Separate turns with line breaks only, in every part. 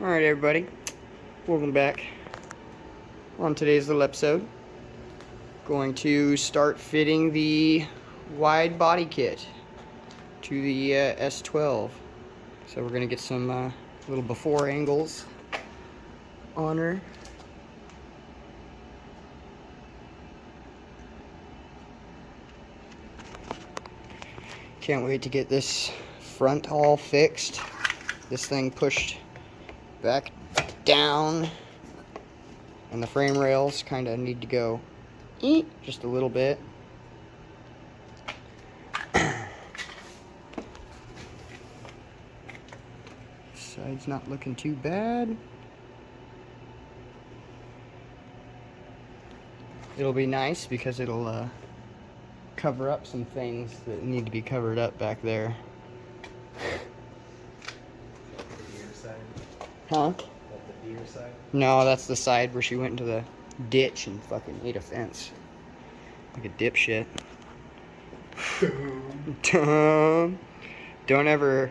Alright everybody, welcome back. On today's little episode, going to start fitting the wide body kit to the S12. So we're going to get some little before angles on her. Can't wait to get this front all fixed. This thing pushed back down, and the frame rails kind of need to go just a little bit. Side's not looking too bad. It'll be nice because it'll cover up some things that need to be covered up back there. Huh?
Is that the deer side?
No, that's the side where she went into the ditch and fucking ate a fence. Like a dipshit. Don't ever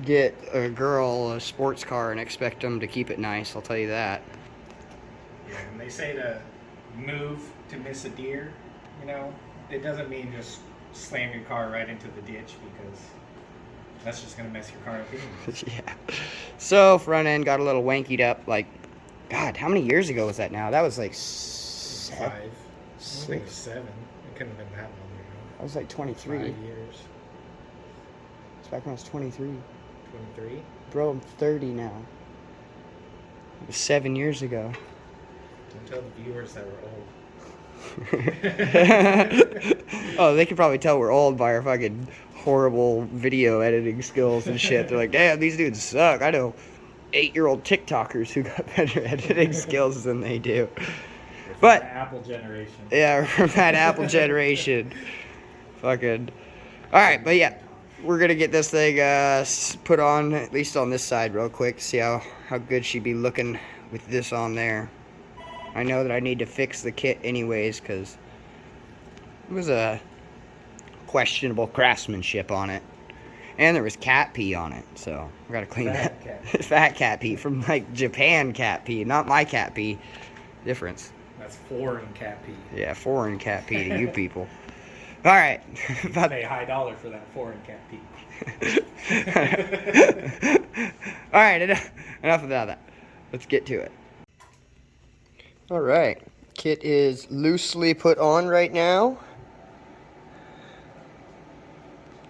get a girl a sports car and expect them to keep it nice, I'll tell you that.
Yeah, and they say to move to miss a deer, you know, it doesn't mean just slam your car right into the ditch, because that's just going to mess your car up anyways.
Yeah. So, front end got a little wankied up, like, God, how many years ago was that now? That was like
5. I think it was 7. It couldn't have been that long ago.
I was like 23.
5 years.
It's back when I was 23.
23?
Bro, I'm 30 now. It was 7 years ago.
Don't tell the viewers that we're old.
Oh, they could probably tell we're old by our fucking horrible video editing skills and shit. They're like, damn, these dudes suck. I know 8-year-old TikTokers who got better editing skills than they do. But
the Apple generation.
Yeah, from that Apple generation. Fucking. Alright, but yeah. We're gonna get this thing put on, at least on this side real quick. See how good she'd be looking with this on there. I know that I need to fix the kit anyways, because it was a questionable craftsmanship on it. And there was cat pee on it, so I gotta clean that. Fat cat pee from like Japan cat pee, not my cat pee. Difference.
That's foreign cat pee.
Yeah, foreign cat pee to you people. Alright.
Pay high dollar for that foreign cat pee.
Alright, enough about that. Let's get to it. Alright. Kit is loosely put on right now.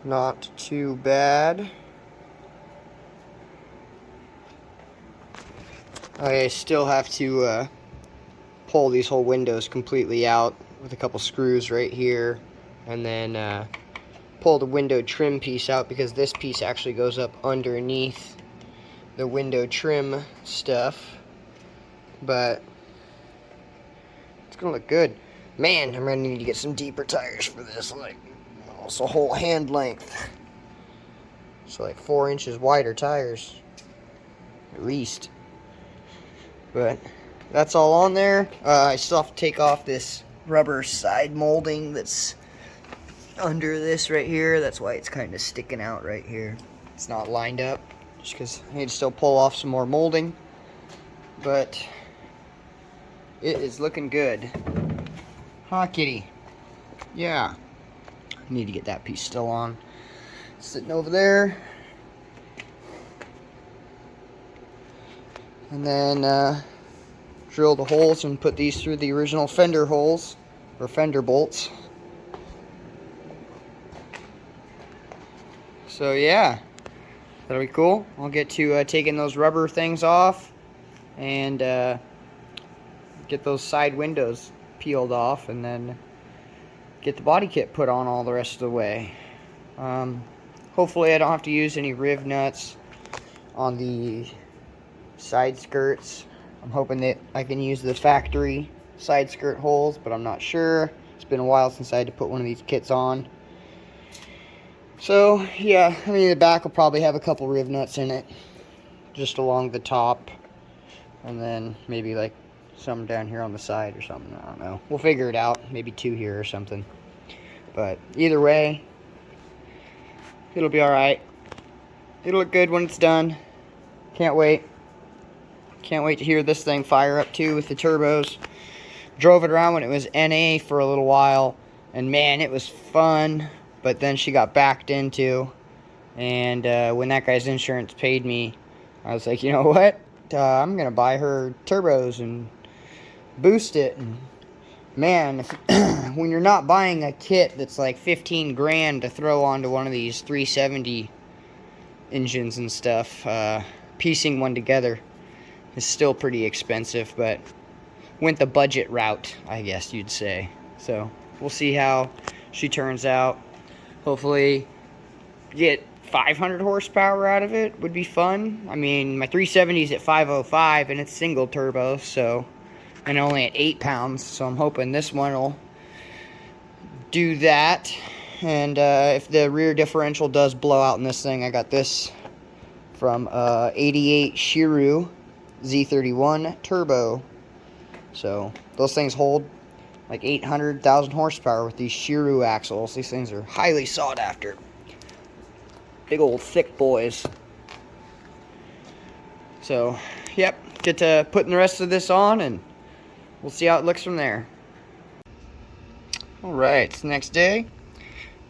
Not too bad. I still have to pull these whole windows completely out with a couple screws right here, and then pull the window trim piece out, because this piece actually goes up underneath the window trim stuff. But it's gonna look good. Man, I'm gonna need to get some deeper tires for this, like almost a whole hand length. So like 4 inches wider tires, at least. But that's all on there. I still have to take off this rubber side molding that's under this right here. That's why it's kind of sticking out right here. It's not lined up, just because I need to still pull off some more molding. But it is looking good. Huh, kitty? Yeah. I need to get that piece still on. Sitting over there. And then drill the holes and put these through the original fender holes, or fender bolts. So yeah, that'll be cool. I'll get to taking those rubber things off and get those side windows peeled off, and then get the body kit put on all the rest of the way. Hopefully I don't have to use any riv nuts on the side skirts. I'm hoping that I can use the factory side skirt holes, but I'm not sure. It's been a while since I had to put one of these kits on. So, yeah, I mean, the back will probably have a couple riv nuts in it, just along the top, and then maybe like some down here on the side or something. I don't know. We'll figure it out. Maybe 2 here or something. But either way, it'll be alright. It'll look good when it's done. Can't wait. Can't wait to hear this thing fire up too with the turbos. Drove it around when it was NA for a little while, and man, it was fun. But then she got backed into, and when that guy's insurance paid me, I was like, you know what? I'm gonna buy her turbos and boost it. And man, if, when you're not buying a kit that's like 15 grand to throw onto one of these 370 engines and stuff, piecing one together is still pretty expensive, but went the budget route, I guess you'd say. So we'll see how she turns out. Hopefully get 500 horsepower out of it would be fun. I mean, my 370 is at 505 and it's single turbo, so, and only at 8 pounds, so I'm hoping this one will do that. And if the rear differential does blow out in this thing, I got this from 88 Shiru Z31 turbo. So those things hold like 800,000 horsepower with these Shiru axles. These things are highly sought after. Big old thick boys. So, yep, get to putting the rest of this on and we'll see how it looks from there. Alright, it's the next day.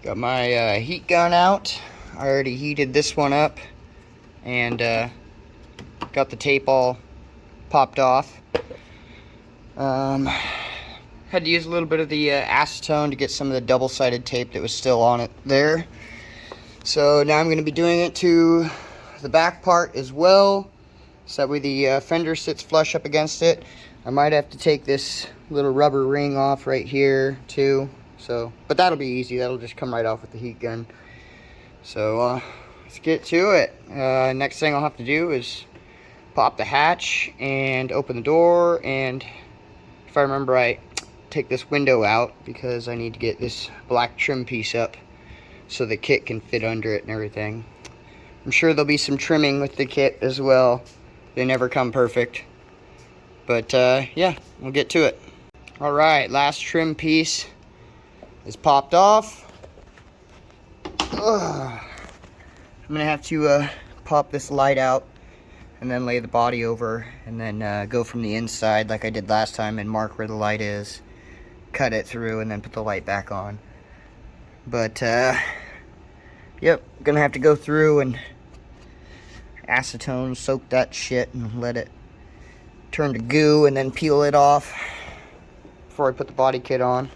Got my heat gun out. I already heated this one up and got the tape all popped off. Had to use a little bit of the acetone to get some of the double-sided tape that was still on it there. So now I'm going to be doing it to the back part as well, so that way the fender sits flush up against it. I might have to take this little rubber ring off right here too. So, but that'll be easy. That'll just come right off with the heat gun. So let's get to it. Next thing I'll have to do is pop the hatch and open the door, and if I remember right, take this window out because I need to get this black trim piece up so the kit can fit under it and everything. I'm sure there'll be some trimming with the kit as well. They never come perfect. But yeah, we'll get to it. Alright, last trim piece is popped off. Ugh. I'm gonna have to pop this light out and then lay the body over, and then go from the inside like I did last time and mark where the light is, cut it through, and then put the light back on. But yep, gonna have to go through and acetone soak that shit and let it turn to goo, and then peel it off before I put the body kit on.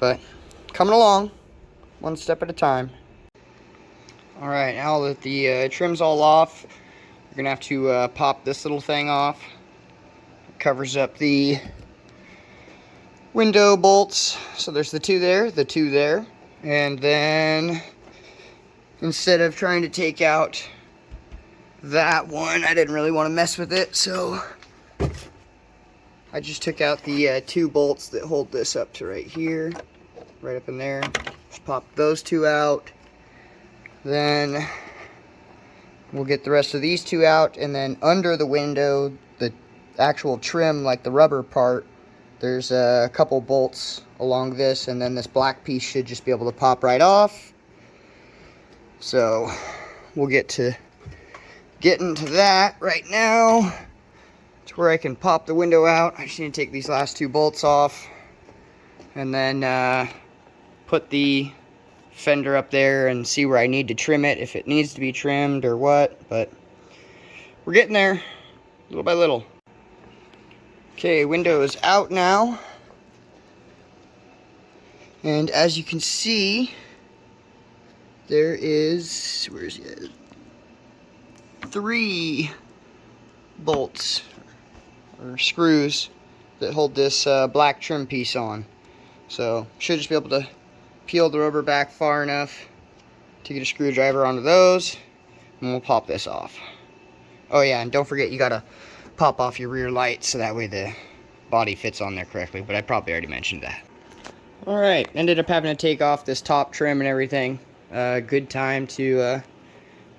But coming along one step at a time. Alright, now that the trim's all off, we're gonna have to pop this little thing off. It covers up the window bolts. So there's the two there, and then instead of trying to take out that one, I didn't really want to mess with it, so I just took out the 2 bolts that hold this up to right here, right up in there. Just pop those 2 out. Then we'll get the rest of these 2 out, and then under the window, the actual trim, like the rubber part, there's a couple bolts along this, and then this black piece should just be able to pop right off. So we'll get into that right now, to where I can pop the window out. I just need to take these last 2 bolts off, and then put the fender up there and see where I need to trim it, if it needs to be trimmed or what. But we're getting there, little by little. Okay, window is out now, and as you can see, there is, where is it? 3 bolts or screws that hold this black trim piece on. So should just be able to peel the rubber back far enough to get a screwdriver onto those, and we'll pop this off. Oh yeah, and don't forget, you gotta pop off your rear light so that way the body fits on there correctly, but I probably already mentioned that. Alright, ended up having to take off this top trim and everything. Good time to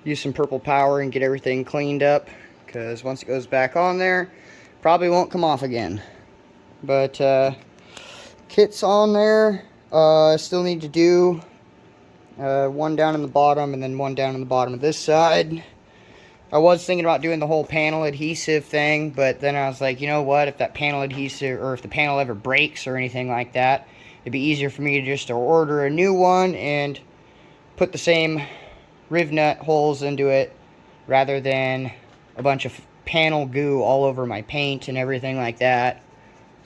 use some purple power and get everything cleaned up, because once it goes back on there, probably won't come off again. But kit's on there. Still need to do one down in the bottom and then one down in the bottom of this side. I was thinking about doing the whole panel adhesive thing, but then I was like, you know what, if that panel adhesive, or if the panel ever breaks or anything like that, it'd be easier for me to just order a new one and put the same riv nut holes into it, rather than a bunch of panel goo all over my paint and everything like that.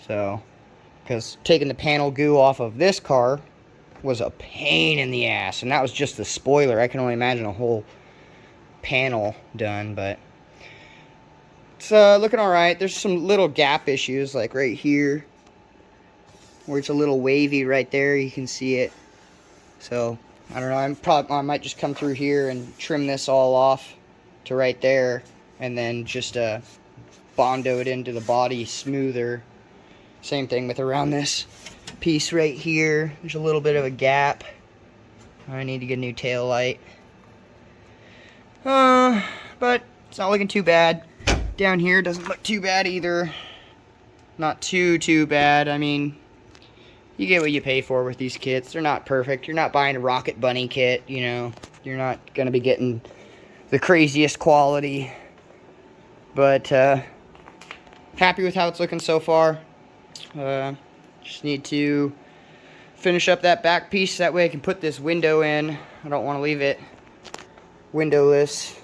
So, because taking the panel goo off of this car was a pain in the ass, and that was just the spoiler. I can only imagine a whole panel done, but it's looking alright. There's some little gap issues, like right here where it's a little wavy right there, you can see it. So I don't know, I might just come through here and trim this all off to right there, and then just Bondo it into the body smoother. Same thing with around this piece right here. There's a little bit of a gap. I need to get a new tail light. But it's not looking too bad. Down here doesn't look too bad either. Not too bad. I mean, you get what you pay for with these kits. They're not perfect. You're not buying a Rocket Bunny kit, you know. You're not going to be getting the craziest quality. But, happy with how it's looking so far. Just need to finish up that back piece. That way I can put this window in. I don't want to leave it windowless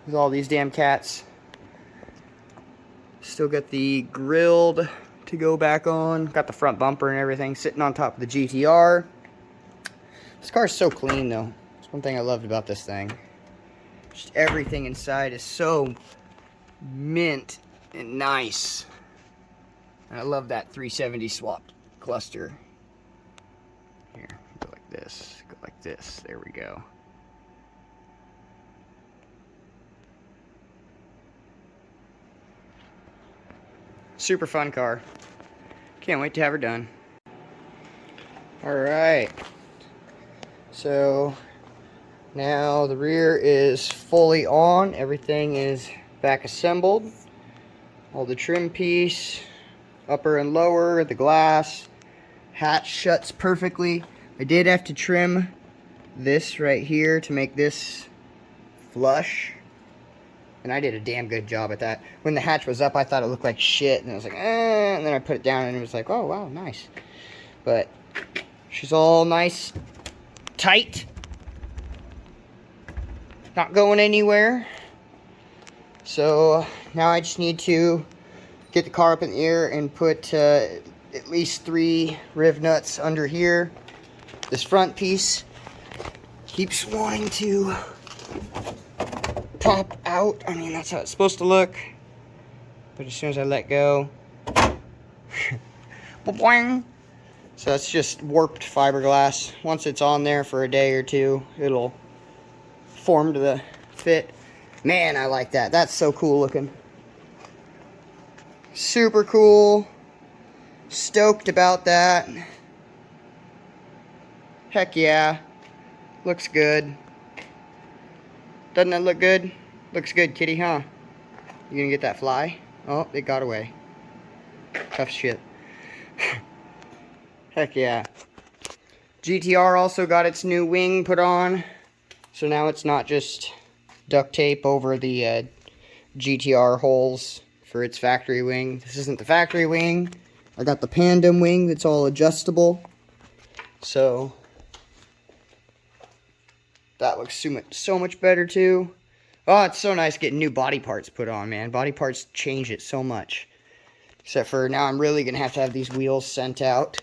with all these damn cats. Still got the grilled to go back on. Got the front bumper and everything sitting on top of the GTR. This car is so clean though. That's one thing I loved about this thing. Just everything inside is so mint and nice. And I love that 370 swap cluster. Here, go like this, go like this. There we go. Super fun car. Can't wait to have her done. Alright. So now the rear is fully on. Everything is back assembled. All the trim piece, upper and lower, the glass, hatch shuts perfectly. I did have to trim this right here to make this flush. And I did a damn good job at that. When the hatch was up, I thought it looked like shit. And I was like, eh. And then I put it down and it was like, oh, wow, nice. But she's all nice, tight. Not going anywhere. So now I just need to get the car up in the air and put at least 3 riv nuts under here. This front piece keeps wanting to pop out. I mean, that's how it's supposed to look. But as soon as I let go, boing. So that's just warped fiberglass. Once it's on there for a day or two, it'll form to the fit. Man, I like that. That's so cool looking. Super cool. Stoked about that. Heck yeah. Looks good. Doesn't that look good? Looks good, kitty, huh? You gonna get that fly? Oh, it got away. Tough shit. Heck yeah. GTR also got its new wing put on. So now it's not just duct tape over the GTR holes for its factory wing. This isn't the factory wing. I got the Pandem wing that's all adjustable. So that looks so much better too. Oh, it's so nice getting new body parts put on, man. Body parts change it so much. Except for now I'm really going to have these wheels sent out.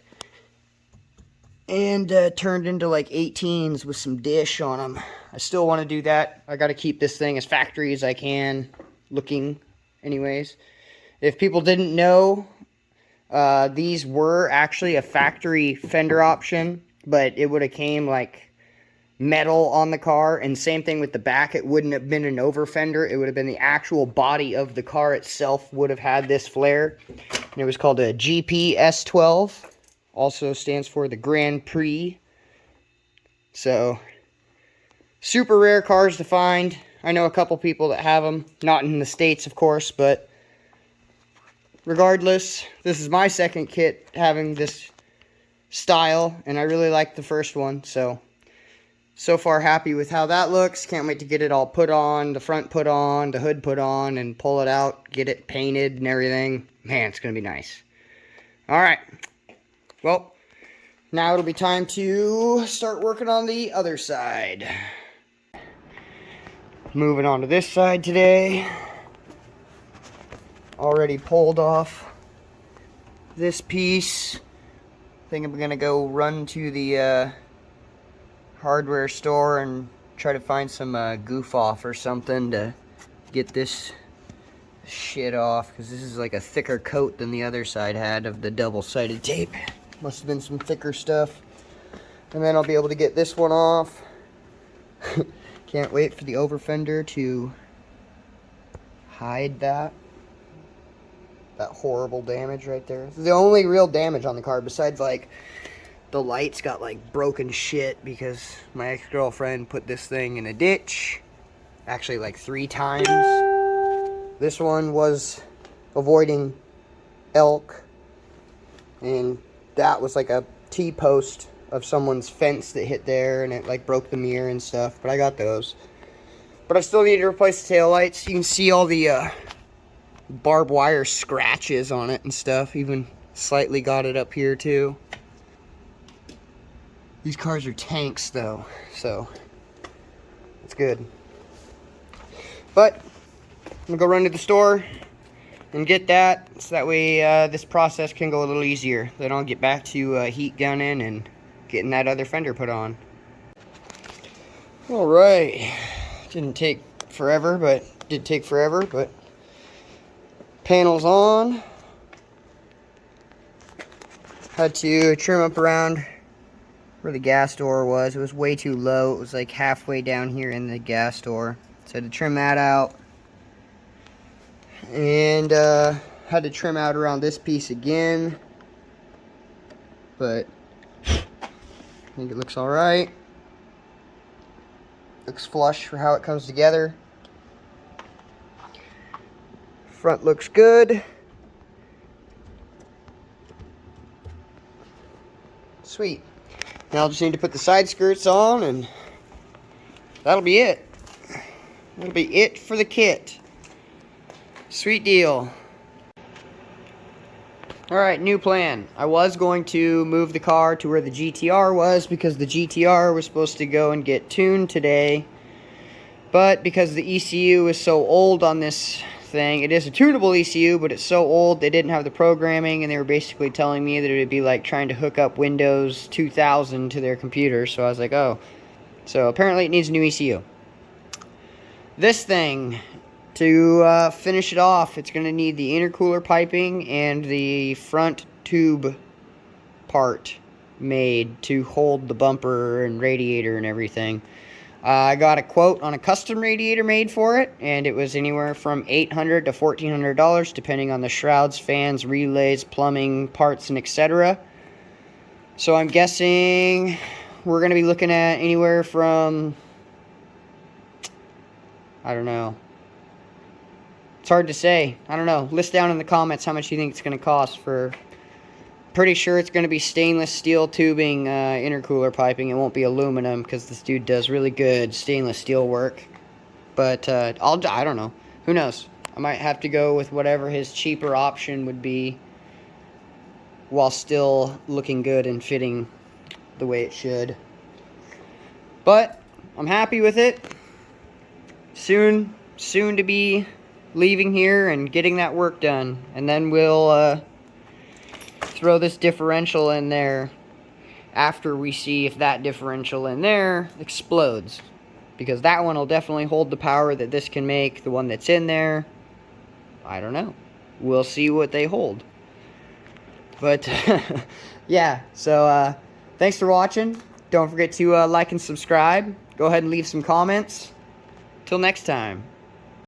And turned into like 18s with some dish on them. I still want to do that. I got to keep this thing as factory as I can. Looking, anyways. If people didn't know, these were actually a factory fender option. But it would have came like metal on the car, and same thing with the back. It wouldn't have been an over fender. It would have been the actual body of the car itself would have had this flare, and it was called a GP S12. Also stands for the Grand Prix. So super rare cars to find. I know a couple people that have them, not in the States of course, but regardless, this is my second kit having this style, and I really like the first one. So So far happy with how that looks. Can't wait to get it all put on, the front put on, the hood put on, and pull it out, get it painted and everything. Man, it's going to be nice. Alright. Well, now it'll be time to start working on the other side. Moving on to this side today. Already pulled off this piece. I think I'm going to go run to the hardware store and try to find some goof off or something to get this shit off, because this is like a thicker coat than the other side had of the double-sided tape. Must have been some thicker stuff. And then I'll be able to get this one off. Can't wait for the over fender to hide that horrible damage right there. This is the only real damage on the car, besides like the lights got like broken shit because my ex-girlfriend put this thing in a ditch. Actually like 3 times. This one was avoiding elk, and that was like a T-post of someone's fence that hit there, and it like broke the mirror and stuff, but I got those. But I still need to replace the taillights. You can see all the barbed wire scratches on it and stuff. Even slightly got it up here too. These cars are tanks though, so it's good. But I'm gonna go run to the store and get that, so that way this process can go a little easier. Then I'll get back to heat gunning and getting that other fender put on. Alright, didn't take forever, but panels on. Had to trim up around where the gas door was. It was way too low. It was like halfway down here in the gas door. So I had to trim that out. And had to trim out around this piece again. But I think it looks alright. Looks flush for how it comes together. Front looks good. Sweet. Now I'll just need to put the side skirts on, and that'll be it. That'll be it for the kit. Sweet deal. Alright, new plan. I was going to move the car to where the GTR was, because the GTR was supposed to go and get tuned today. But because the ECU is so old on this thing, it is a tunable ECU, but it's so old they didn't have the programming, and they were basically telling me that it would be like trying to hook up Windows 2000 to their computer. So I was like, oh. So apparently it needs a new ECU. This thing, to finish it off, it's going to need the intercooler piping and the front tube part made to hold the bumper and radiator and everything. I got a quote on a custom radiator made for it, and it was anywhere from $800 to $1,400, depending on the shrouds, fans, relays, plumbing, parts, and etc. So I'm guessing we're going to be looking at anywhere from, I don't know. It's hard to say. I don't know. List down in the comments how much you think it's going to cost for. Pretty sure it's going to be stainless steel tubing intercooler piping. It won't be aluminum, because this dude does really good stainless steel work. But I don't know. Who knows? I might have to go with whatever his cheaper option would be, while still looking good and fitting the way it should. But I'm happy with it. Soon to be leaving here and getting that work done, and then we'll throw this differential in there after we see if that differential in there explodes, because that one will definitely hold the power that this can make. The one that's in there, I don't know. We'll see what they hold. But yeah, so thanks for watching. Don't forget to like and subscribe. Go ahead and leave some comments. Till next time.